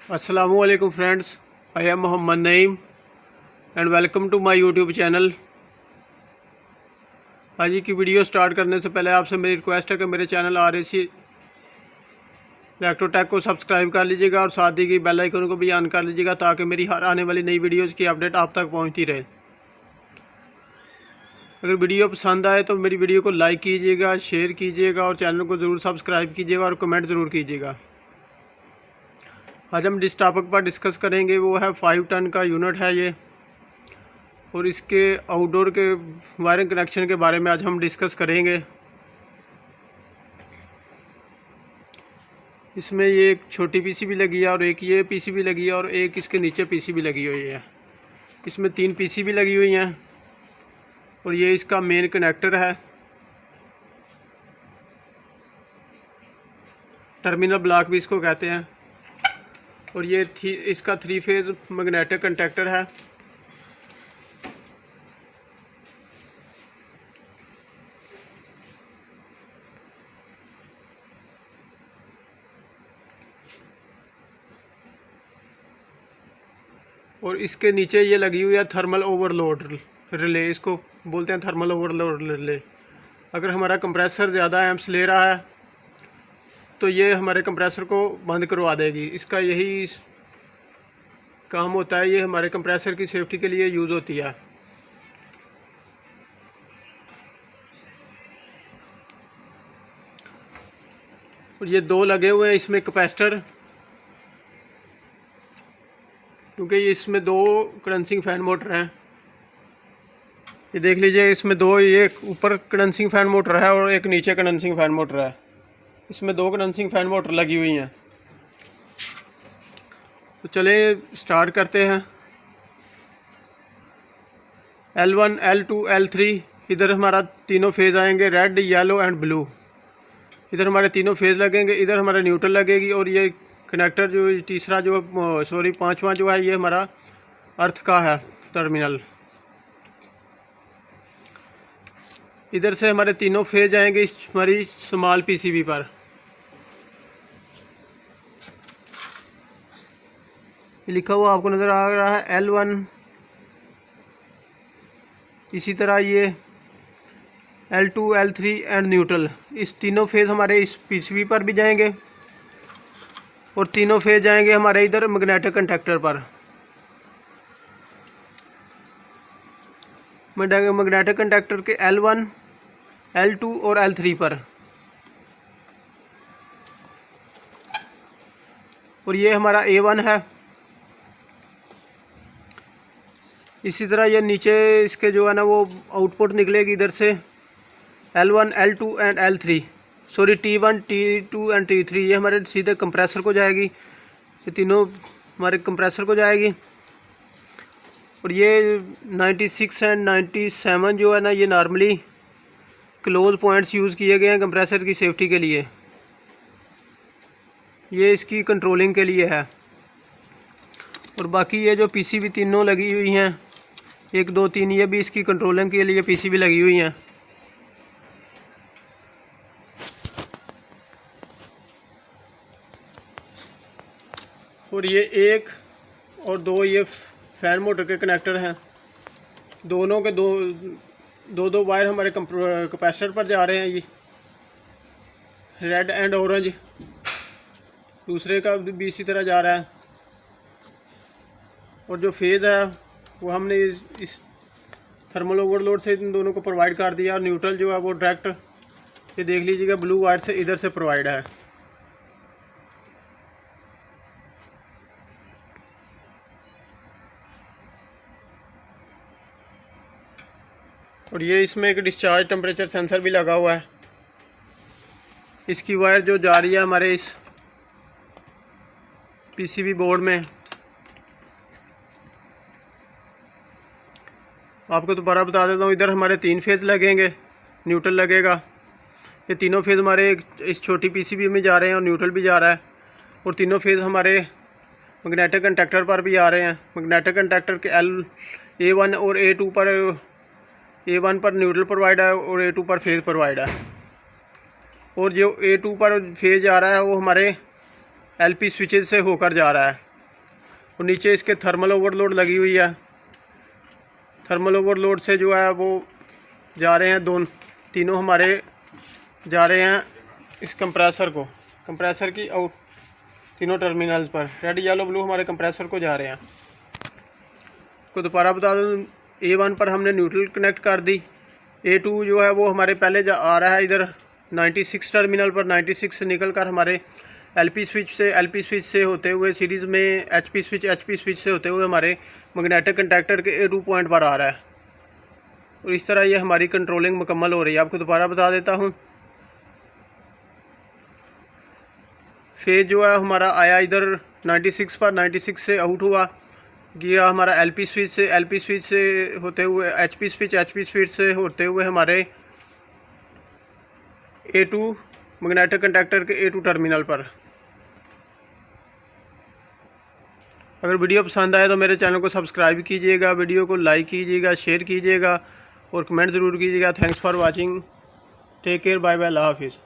Assalamualaikum friends, I am Muhammad Naeem and welcome to my YouTube channel। आज की video start करने से पहले आपसे मेरी रिक्वेस्ट है कि मेरे चैनल RAC इलेक्ट्रोटेक को सब्सक्राइब कर लीजिएगा और साथ ही बेल आइकन को भी ऑन कर लीजिएगा ताकि मेरी हर आने वाली नई वीडियोज़ की अपडेट आप तक पहुंचती रहे। अगर वीडियो पसंद आए तो मेरी वीडियो को लाइक कीजिएगा, शेयर कीजिएगा और चैनल को ज़रूर सब्सक्राइब कीजिएगा और कमेंट ज़रूर कीजिएगा। आज हम जिस टॉपिक पर डिस्कस करेंगे वो है 5 टन का यूनिट है ये, और इसके आउटडोर के वायरिंग कनेक्शन के बारे में आज हम डिस्कस करेंगे। इसमें ये एक छोटी पीसीबी लगी है और एक ये पीसीबी लगी है और एक इसके नीचे पीसीबी लगी हुई है। इसमें 3 पीसीबी लगी हुई हैं और ये इसका मेन कनेक्टर है। टर्मिनल ब्लॉक भी इसको कहते हैं। और ये इसका 3 फेज मैग्नेटिक कंडक्टर है। और इसके नीचे ये लगी हुई है थर्मल ओवरलोड रिले, इसको बोलते हैं थर्मल ओवरलोड रिले। अगर हमारा कंप्रेसर ज़्यादा एम्प्स ले रहा है तो ये हमारे कंप्रेसर को बंद करवा देगी। इसका यही काम होता है, ये हमारे कंप्रेसर की सेफ्टी के लिए यूज़ होती है। और ये 2 लगे हुए हैं इसमें कैपेसिटर, क्योंकि ये इसमें 2 कंडेंसिंग फैन मोटर हैं। ये देख लीजिए, इसमें 2, ये ऊपर कंडेंसिंग फैन मोटर है और एक नीचे कंडेंसिंग फैन मोटर है। इसमें 2 कंडेंसिंग फैन मोटर लगी हुई हैं। तो चले स्टार्ट करते हैं। L1, L2, L3 इधर हमारा तीनों फेज़ आएंगे, रेड, येलो एंड ब्लू। इधर हमारे तीनों फेज़ लगेंगे, इधर हमारा न्यूट्रल लगेगी। और ये कनेक्टर जो तीसरा जो पांचवा जो है ये हमारा अर्थ का है टर्मिनल। इधर से हमारे तीनों फेज आएंगे इस हमारी स्मॉल पीसीबी पर। ये लिखा हुआ आपको नज़र आ रहा है L1। इसी तरह ये L2, L3 एंड न्यूट्रल, इस तीनों फेज हमारे इस पीसीबी पर भी जाएंगे और तीनों फेज जाएंगे हमारे इधर मैग्नेटिक कंडक्टर पर। मैग्नेटिक कंडक्टर के L1, L2 और L3 पर। और ये हमारा A1 है। इसी तरह ये नीचे इसके जो है ना वो आउटपुट निकलेगी इधर से L1, L2 and L3, T1, T2 and T3। ये हमारे सीधे कंप्रेसर को जाएगी, ये तीनों हमारे कंप्रेसर को जाएगी। और ये 96 एंड 97 जो है ना ये नॉर्मली क्लोज पॉइंट्स यूज़ किए गए हैं कंप्रेसर की सेफ्टी के लिए। ये इसकी कंट्रोलिंग के लिए है। और बाकी ये जो पीसीबी तीनों लगी हुई हैं, 1, 2, 3, ये भी इसकी कंट्रोलिंग के लिए पीसीबी लगी हुई हैं। और ये 1 और 2 ये फैन मोटर के कनेक्टर हैं। दोनों के दो वायर हमारे कैपेसिटर पर जा रहे हैं। ये रेड एंड ऑरेंज, दूसरे का भी इसी तरह जा रहा है। और जो फेज़ है वो हमने इस थर्मल ओवरलोड से इन दोनों को प्रोवाइड कर दिया। और न्यूट्रल जो है वो डायरेक्ट ये देख लीजिएगा ब्लू वायर से इधर से प्रोवाइड है। और ये इसमें एक डिस्चार्ज टेम्परेचर सेंसर भी लगा हुआ है। इसकी वायर जो जा रही है हमारे इस पीसीबी बोर्ड में, आपको दोबारा बता देता हूँ। इधर हमारे 3 फेज़ लगेंगे, न्यूट्रल लगेगा। ये तीनों फेज़ हमारे इस छोटी पीसीबी में जा रहे हैं और न्यूट्रल भी जा रहा है। और तीनों फेज़ हमारे मैग्नेटिक कंडक्टर पर भी आ रहे हैं। मैग्नेटिक कंडक्टर के A1 और A2 पर, A1 पर न्यूट्रल प्रोवाइड है और A2 पर फेज़ प्रोवाइड है। और जो A2 पर फेज़ आ रहा है वो हमारे LP स्विचेज से होकर जा रहा है। और नीचे इसके थर्मल ओवरलोड लगी हुई है। थर्मल ओवरलोड से जो है वो जा रहे हैं तीनों हमारे जा रहे हैं इस कंप्रेसर की आउट तीनों टर्मिनल्स पर। रेड येलो ब्लू हमारे कंप्रेसर को जा रहे हैं। को दोबारा बता दूँ, A1 पर हमने न्यूट्रल कनेक्ट कर दी। A2 जो है वो हमारे पहले आ रहा है इधर 96 टर्मिनल पर। 96 से निकल कर हमारे LP स्विच से होते हुए सीरीज़ में HP स्विच से होते हुए हमारे मैग्नेटिक कंटैक्टर के A2 पॉइंट पर आ रहा है। और इस तरह ये हमारी कंट्रोलिंग मुकम्मल हो रही है। आपको दोबारा बता देता हूँ, फेज जो है हमारा आया इधर 96 पर, 96 से आउट हुआ, गया हमारा LP स्विच से होते हुए HP स्विच से होते हुए हमारे A2 मैग्नेटिक कंटैक्टर के A2 टर्मिनल पर। अगर वीडियो पसंद आए तो मेरे चैनल को सब्सक्राइब कीजिएगा, वीडियो को लाइक कीजिएगा, शेयर कीजिएगा और कमेंट ज़रूर कीजिएगा। Thanks for watching, take care, bye bye, अल्लाह हाफिज़।